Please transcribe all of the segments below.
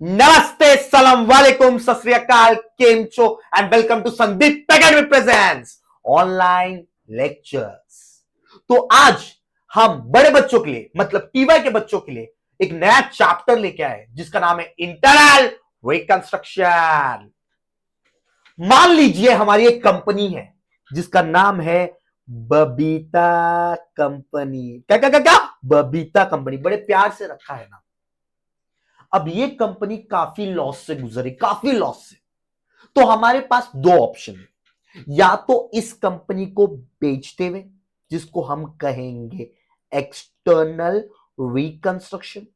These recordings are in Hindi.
नमस्ते, सलाम वालेकुम, सत श्री अकाल, केम चो and welcome to Sandeep academy presents online lectures. तो आज हम बड़े बच्चों के लिए मतलब टीवाई के बच्चों के लिए एक नया चैप्टर लेके आए जिसका नाम है इंटरनल रिकंस्ट्रक्शन। मान लीजिए हमारी एक कंपनी है जिसका नाम है बबीता कंपनी। क्या क्या क्या क्या बबीता कंपनी, बड़े प्यार से रखा है ना। अब ये कंपनी काफी लॉस से गुजरी, काफी लॉस से। तो हमारे पास दो ऑप्शन है, या तो इस कंपनी को बेचते हुए जिसको हम कहेंगे एक्सटर्नल रिकंस्ट्रक्शन,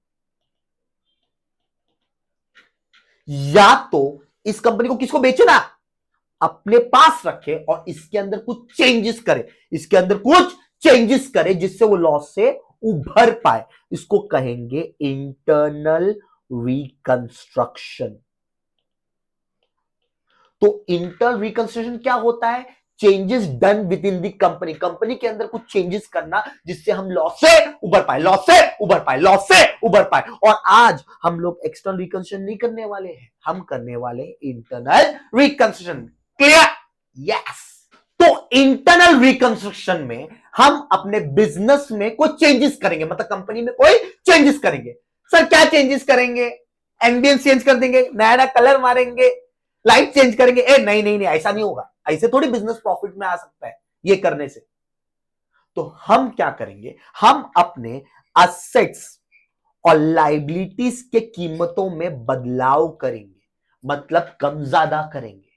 या तो इस कंपनी को किसको बेचे ना, अपने पास रखे और इसके अंदर कुछ चेंजेस करे, इसके अंदर कुछ चेंजेस करे जिससे वो लॉस से उभर पाए। इसको कहेंगे इंटरनल रिकंस्ट्रक्शन। तो इंटरनल रिकंस्ट्रक्शन क्या होता है? Changes done with in the company, company के अंदर कुछ चेंजेस करना जिससे हम लॉस से उभर पाए, लॉस से उभर पाए, लॉस से उभर पाए। और आज हम लोग एक्सटर्नल रिकंस्ट्रक्शन नहीं करने वाले हैं, हम करने वाले इंटरनल रिकंस्ट्रक्शन। क्लियर? यस। तो इंटरनल रिकंस्ट्रक्शन में हम अपने बिजनेस में कोई चेंजेस करेंगे, मतलब कंपनी में कोई चेंजेस करेंगे। सर क्या चेंजेस करेंगे? एम्बियंस चेंज कर देंगे, नया नया कलर मारेंगे, लाइट चेंज करेंगे। ए नहीं नहीं नहीं, ऐसा नहीं होगा, ऐसे थोड़ी बिजनेस प्रॉफिट में आ सकता है ये करने से। तो हम क्या करेंगे, हम अपने असेट्स और लाइबिलिटीज के कीमतों में बदलाव करेंगे, मतलब कम ज्यादा करेंगे।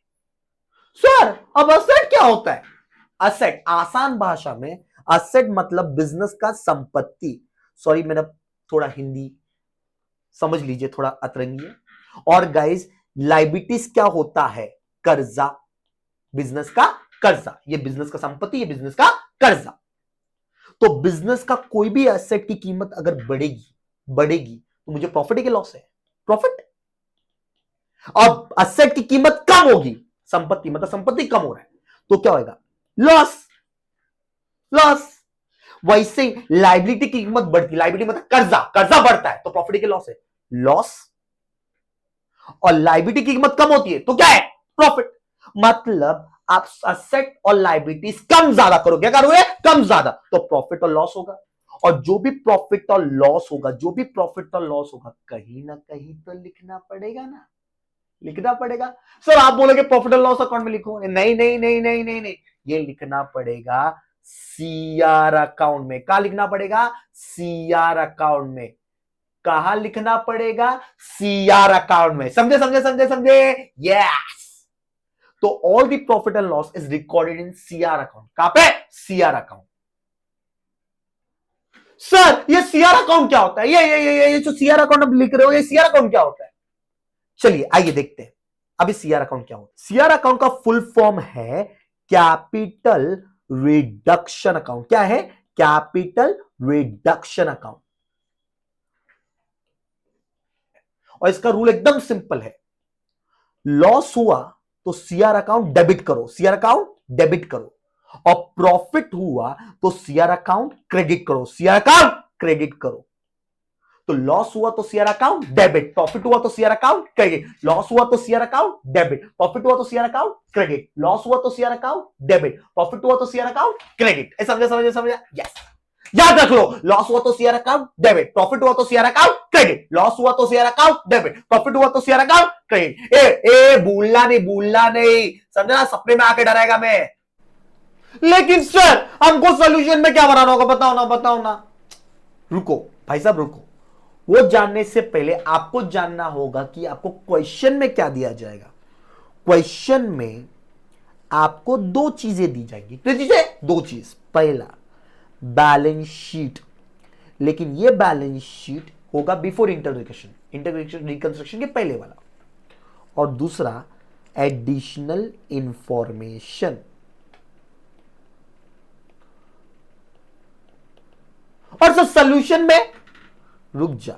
सर अब असेट क्या होता है? असेट आसान भाषा में, असेट मतलब बिजनेस का संपत्ति। सॉरी मैंने थोड़ा हिंदी समझ लीजिए, थोड़ा अतरंगी है। और गाइस लाइबिलिटीज क्या होता है? कर्जा, बिजनेस का कर्जा। ये बिजनेस का संपत्ति, ये बिजनेस का कर्जा। तो बिजनेस का कोई भी एसेट की कीमत अगर बढ़ेगी तो मुझे प्रॉफिट है कि लॉस है? प्रॉफिट। अब एसेट की कीमत कम होगी, संपत्ति मतलब संपत्ति कम हो रहा है, तो क्या होगा? Loss, loss. वैसे लाइबिलिटी की कीमत बढ़ती, लाइबिलिटी मतलब कर्जा, कर्जा बढ़ता है तो प्रॉफिट है कि लॉस है? लॉस। और लाइबिलिटी की कीमत कम होती है तो क्या है? प्रॉफिट। मतलब आप असेट और लाइबिलिटीज कम ज्यादा करोगे, क्या करोगे? कम ज्यादा, तो प्रॉफिट और लॉस होगा। और जो भी प्रॉफिट और लॉस होगा, जो भी प्रॉफिट और लॉस होगा, कहीं ना कहीं तो लिखना पड़ेगा ना, लिखना पड़ेगा। सर आप बोलोगे प्रॉफिट और लॉस अकाउंट में लिखो, नहीं नहीं नहीं नहीं नहीं नहीं, ये लिखना पड़ेगा सीआर अकाउंट में। कहां लिखना पड़ेगा? सीआर अकाउंट में। कहां लिखना पड़ेगा? सीआर अकाउंट में। समझे समझे समझे समझे? यस। तो all the profit and loss is recorded in CR account. कहां पे? CR account. सर ये सीआर अकाउंट क्या होता है? ये जो सीआर अकाउंट आप लिख रहे हो, ये सीआर अकाउंट क्या होता है? चलिए आइए देखते हैं अभी सीआर अकाउंट क्या होता है। सीआर अकाउंट का फुल फॉर्म है कैपिटल रिडक्शन अकाउंट। क्या है? Capital reduction account. और इसका रूल एकदम सिंपल है, लॉस हुआ तो सीआर अकाउंट डेबिट करो, सीआर अकाउंट डेबिट करो। और प्रॉफिट हुआ तो सीआर अकाउंट क्रेडिट करो, सीआर अकाउंट क्रेडिट करो। तो लॉस हुआ तो सीआर अकाउंट डेबिट, प्रॉफिट हुआ तो सीआर अकाउंट क्रेडिट। लॉस हुआ तो सीआर अकाउंट डेबिट, प्रॉफिट हुआ तो सीआर अकाउंट क्रेडिट। लॉस हुआ तो सीआर अकाउंट डेबिट, प्रॉफिट हुआ तो सीआर अकाउंट क्रेडिट। समझे समझे समझे? यस। याद रख लो, लॉस हुआ तो सीआर अकाउंट डेबिट, प्रॉफिट हुआ तो सीआर अकाउंट क्रेडिट, लॉस हुआ तो सीआर अकाउंट डेबिट, प्रॉफिट हुआ तो सीआर अकाउंट क्रेडिट। ए भूलना नहीं, भूलना नहीं, समझा? सपने में आके डराएगा मैं। लेकिन सर हमको सोल्यूशन में क्या बनाना होगा? बताओ ना, बताओ ना। रुको भाई साहब, रुको। वो जानने से पहले आपको जानना होगा कि आपको क्वेश्चन में क्या दिया जाएगा। क्वेश्चन में आपको दो चीजें दी जाएंगी। कितनी चीजें? दो चीज। पहला बैलेंस शीट, लेकिन ये बैलेंस शीट होगा बिफोर इंटरग्रेशन रिकंस्ट्रक्शन के पहले वाला। और दूसरा एडिशनल इंफॉर्मेशन। और सर सोल्यूशन में, रुक जा,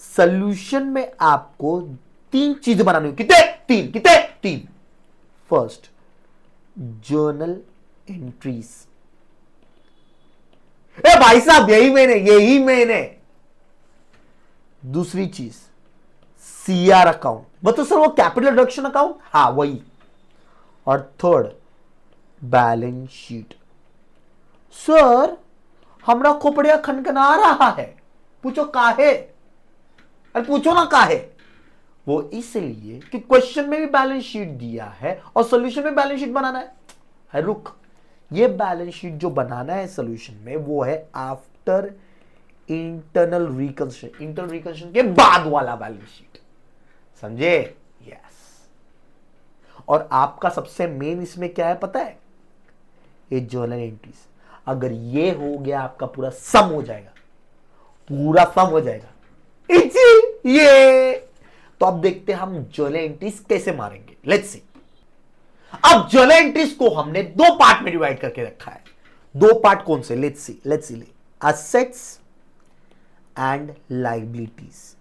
सोल्यूशन में आपको तीन चीजें बनानी होगी। कितने? तीन। कितने? तीन। First journal entries. ए भाई साहब यही मैंने दूसरी चीज सीआर अकाउंट, मतलब सर वो कैपिटल रिडक्शन अकाउंट, हाँ वही। और थर्ड बैलेंस शीट। सर हमरा खोपड़िया खनखना रहा है, पूछो काहे, अरे पूछो ना काहे। वो इसलिए कि क्वेश्चन में भी बैलेंस शीट दिया है और सॉल्यूशन में बैलेंस शीट बनाना है। रुक, ये बैलेंस शीट जो बनाना है सॉल्यूशन में वो है after internal reconstruction, internal reconstruction के बाद वाला बैलेंस शीट, समझे? यस। और आपका सबसे मेन इसमें क्या है पता है? ये जर्नल एंट्रीज। अगर ये हो गया आपका पूरा सम हो जाएगा, पूरा सम हो जाएगा। ये तो अब देखते हैं हम जर्नल एंट्रीज कैसे मारेंगे, लेट्स सी। अब जर्नल एंट्रीज को हमने दो पार्ट में डिवाइड करके रखा है। दो पार्ट कौन से? Let's see assets and liabilities.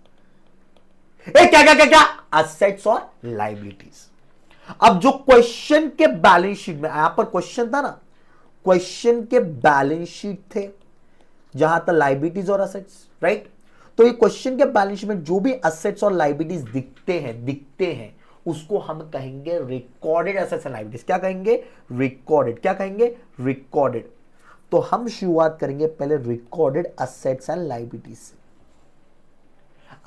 क्या क्या क्या क्या? असेट्स और लाइबिलिटीज। अब जो क्वेश्चन के बैलेंस शीट में, यहां पर क्वेश्चन था ना, क्वेश्चन के बैलेंस शीट थे जहां था लाइबिलिटीज और असेट्स, राइट? तो ये क्वेश्चन के बैलेंस शीट में जो भी असेट्स और लाइबिलिटीज दिखते हैं उसको हम कहेंगे रिकॉर्डेड असेट्स एंड लाइबिलिटीज। क्या कहेंगे? रिकॉर्डेड। क्या कहेंगे? रिकॉर्डेड। तो हम शुरुआत करेंगे पहले रिकॉर्डेड असेट्स एंड लाइबिलिटीज से।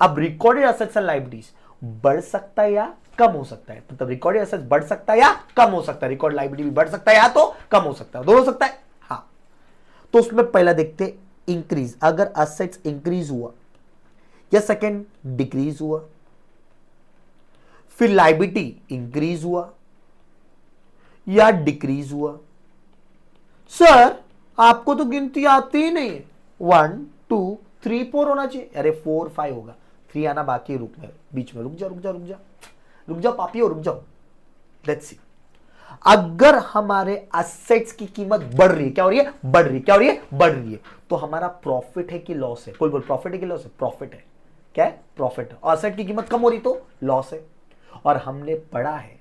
अब रिकॉर्डेड असेट्स एंड लाइबिलिटीज बढ़ सकता है या कम हो सकता है, मतलब रिकॉर्डेड असेट्स बढ़ सकता है या कम हो सकता है, रिकॉर्ड लाइबिलिटी भी बढ़ सकता है या तो कम हो सकता है, दोनों हो सकता है। हाँ, तो उसमें पहला देखते इंक्रीज। अगर असेट्स इंक्रीज हुआ या सेकेंड डिक्रीज हुआ, फिर लाइबिलिटी इंक्रीज हुआ या डिक्रीज हुआ। सर आपको तो गिनती आती ही नहीं है, 1 2 3 4 होना चाहिए। अरे 4 5 होगा, 3 आना बाकी, बीच में रुक जा पापियो, रुक जाओ। लेट्स सी, अगर हमारे असेट्स की कीमत बढ़ रही है, क्या हो रही है? बढ़ रही है। क्या हो रही है? बढ़ रही है। तो हमारा प्रॉफिट है कि लॉस है? कोई बोल प्रॉफिट है कि लॉस है? प्रॉफिट है। क्या है? प्रॉफिट है। और असेट की कीमत कम हो रही तो लॉस है। और हमने पढ़ा है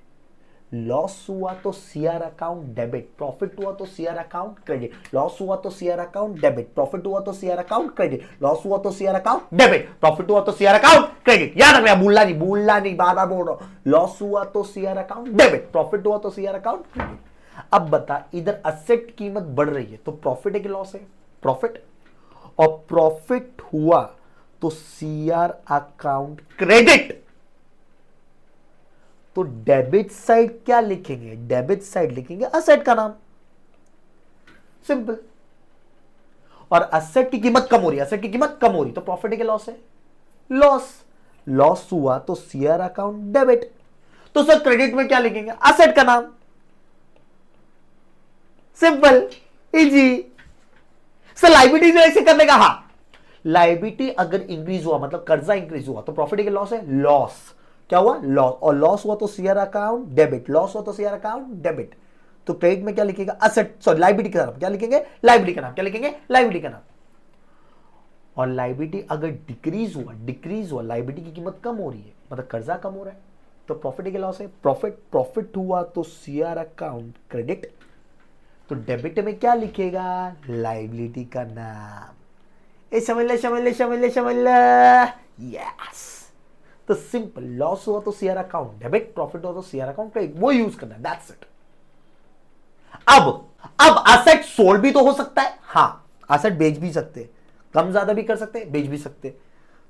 लॉस हुआ तो सीआर अकाउंट डेबिट, प्रॉफिट हुआ तो सीआर अकाउंट क्रेडिट। लॉस हुआ तो सीआर अकाउंट डेबिट, प्रॉफिट हुआ तो सीआर अकाउंट क्रेडिट। लॉस हुआ तो सीआर अकाउंट डेबिट, प्रॉफिट हुआ तो सीआर अकाउंट क्रेडिट। याद रखना, भूलना नहीं, बार बार बोल रहा हूं। लॉस हुआ तो सीआर अकाउंट डेबिट, प्रॉफिट हुआ तो सीआर अकाउंट क्रेडिट। अब बता, इधर असेट कीमत बढ़ रही है तो प्रॉफिट है कि लॉस है? प्रॉफिट। और प्रॉफिट हुआ तो सीआर अकाउंट क्रेडिट। तो डेबिट साइड क्या लिखेंगे? डेबिट साइड लिखेंगे असेट का नाम, सिंपल। और असेट की कीमत कम हो रही है, असेट की कीमत कम हो रही तो प्रॉफिट है कि लॉस है? लॉस। लॉस हुआ तो सीआर अकाउंट डेबिट। तो सर क्रेडिट में क्या लिखेंगे? असेट का नाम, सिंपल, इजी। सर लाइबिलिटी ऐसे करने का, हाँ, लाइबिलिटी अगर इंक्रीज हुआ मतलब कर्जा इंक्रीज हुआ तो प्रॉफिट है कि लॉस है? लॉस। क्या हुआ? लॉस। और लॉस हुआ तो सीआर अकाउंट डेबिट, लॉस हुआ तो सीआर अकाउंट डेबिट। तो क्रेडिट में क्या लिखेगा? असेट, सॉरी लाइबिलिटी का नाम क्या लिखेंगे? लाइबिलिटी का नाम। क्या लिखेंगे? लाइबिलिटी का नाम। और लाइबिलिटी अगर डिक्रीज हुआ, लाइबिलिटी की कीमत कम हो रही है मतलब कर्जा कम हो रहा है तो प्रॉफिट है कि लॉस है? प्रॉफिट हुआ तो सीआर अकाउंट क्रेडिट। तो डेबिट में क्या लिखेगा? लाइबिलिटी का नाम। समझ ले। यस। तो सिंपल, लॉस हुआ तो सीआर अकाउंट डेबिट, प्रॉफिट हुआ तो सीआर अकाउंट क्रेडिट, वो यूज करना है, दैट्स इट। अब असेट सोल्ड भी तो हो सकता है, हाँ, असेट बेच भी सकते हैं, कम ज्यादा भी कर सकते हैं, बेच भी सकते हैं।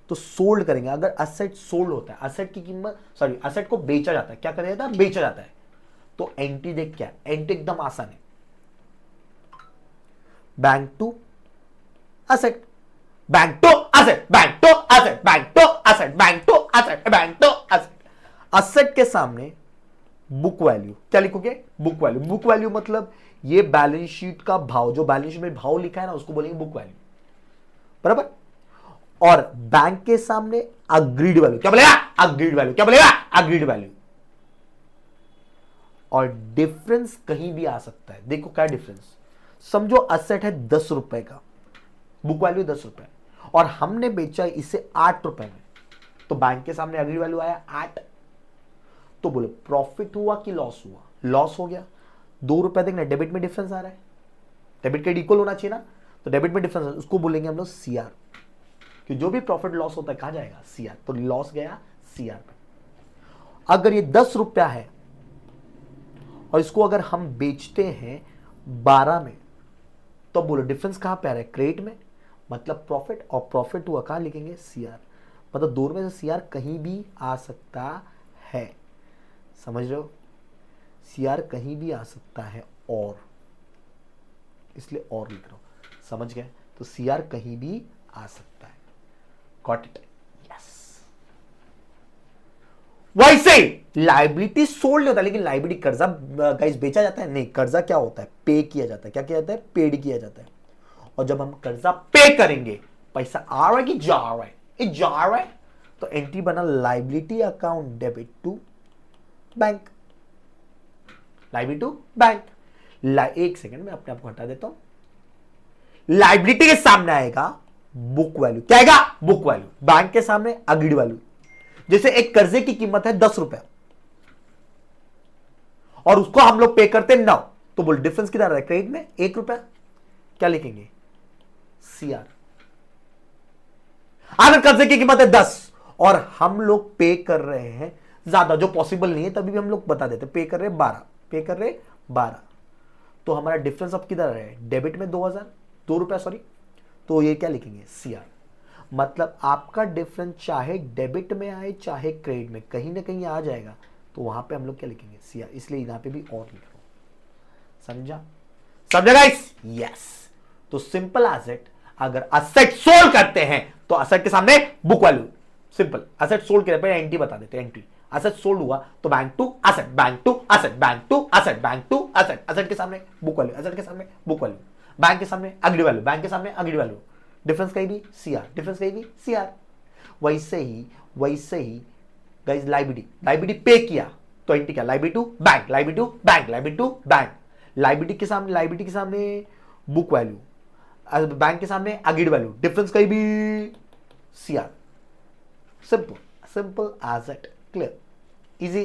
तो सोल्ड करेंगे। अगर असेट सोल्ड होता है, असेट की कीमत, सॉरी असेट को बेचा जाता है, क्या करा जाता है? बेचा जाता है। तो एंट्री देख, क्या एंट्री एकदम आसान है, bank to asset, bank to asset, bank to asset, bank to asset, bank to asset, bank to asset. Asset के सामने बुक वैल्यू, क्या लिखोगे? Book value. बुक वैल्यू मतलब ये बैलेंस शीट का भाव, जो बैलेंस शीट में भाव लिखा है ना उसको बोलेंगे बुक वैल्यू, बराबर। और बैंक के सामने अग्रीड वैल्यू, क्या बोलेगा? Agreed value. क्या बोलेगा? Agreed value. और डिफरेंस कहीं भी आ सकता है। देखो क्या डिफरेंस, समझो असेट है 10 रुपए का, बुक वैल्यू 10 रुपए, और हमने बेचा इसे 8 रुपए में, तो बैंक के सामने अग्रीड वैल्यू आया 8। तो बोलो प्रॉफिट हुआ कि लॉस हुआ? लॉस हो गया। 2 रुपए देखना, डेबिट में डिफरेंस आ रहा है, डेबिट क्रेडिट इक्वल होना चाहिए ना, तो डेबिट में डिफरेंस, उसको बोलेंगे हम लोग सीआर। कि जो भी प्रॉफिट लॉस होता है कहां जाएगा? सीआर। तो लॉस गया सीआर में। अगर ये 10 रुपया है और इसको अगर हम बेचते हैं 12 में, तो बोलो डिफरेंस कहां पे आ रहा है? क्रेडिट में, मतलब प्रॉफिट, और प्रॉफिट हुआ कहां लिखेंगे? सीआर। मतलब दोनों में से सीआर कहीं भी आ सकता है, समझ रहे हो? सीआर कहीं भी आ सकता है, और इसलिए और लिख रहा हूं, समझ गए? तो सीआर कहीं भी आ सकता है। Got it? यस। वैसे लाइबिलिटी सोल्ड होता है, लेकिन लाइबिलिटी कर्जा गाइस बेचा जाता है? नहीं, कर्जा क्या होता है? पे किया जाता है। क्या किया जाता है? पेड किया जाता है। और जब हम कर्जा पे करेंगे, पैसा आ रहा है कि जा रहा है? ये जा रहा है, तो एंट्री बना liability account debit to bank. Liability to bank. एक सेकंड में अपने आप को हटा देता हूं। लाइबिलिटी के सामने आएगा बुक वैल्यू। क्या आएगा? Book value. बैंक के सामने अग्रीड वैल्यू। जैसे एक कर्जे की कीमत है 10 रुपया और उसको हम लोग पे करते 9, तो बोल डिफरेंस किधर आ रहा है? क्रेडिट में 1 रुपया। क्या लिखेंगे? सीआर। अगर कर्जे की कीमत है 10 और हम लोग पे कर रहे हैं ज्यादा, जो पॉसिबल नहीं है, तभी भी हम लोग बता देते पे कर रहे 12, पे कर रहे 12, तो हमारा डिफरेंस अब किधर है? डेबिट में 2 रुपया, सॉरी। तो ये क्या लिखेंगे? सीआर। मतलब आपका डिफरेंस चाहे डेबिट में आए चाहे क्रेडिट में, कहीं ना कहीं आ जाएगा, तो वहां पे हम लोग क्या लिखेंगे? सीआर। इसलिए यहां पे भी और लिख रहा हूं। समझा? समझा गाइस? यस। तो सिंपल एसेट, अगर असेट सोल्ड करते हैं तो असेट के सामने book value. Simple. Asset sold के पहले एंट्री बता देते हैं। एंट्री असेट सोल्ड हुआ तो bank to asset, bank to asset, bank to asset, bank to asset. Asset के सामने बुक वैल्यू, असेट के सामने बुक वैल्यू, बैंक के सामने अग्री वैल्यू, बैंक के सामने अग्री वैल्यू। डिफरेंस कहीं भी सीआर, डिफरेंस कहीं भी सीआर। वैसे ही गाइस लाइबिलिटी, लाइबिलिटी पे किया तो एंट्री क्या? Liability to bank, liability to bank, liability to bank. Liability के सामने बुक वैल्यू, बैंक के सामने अग्रीड वैल्यू, डिफरेंस कहीं भी CR. Simple, simple as it. Clear? Easy.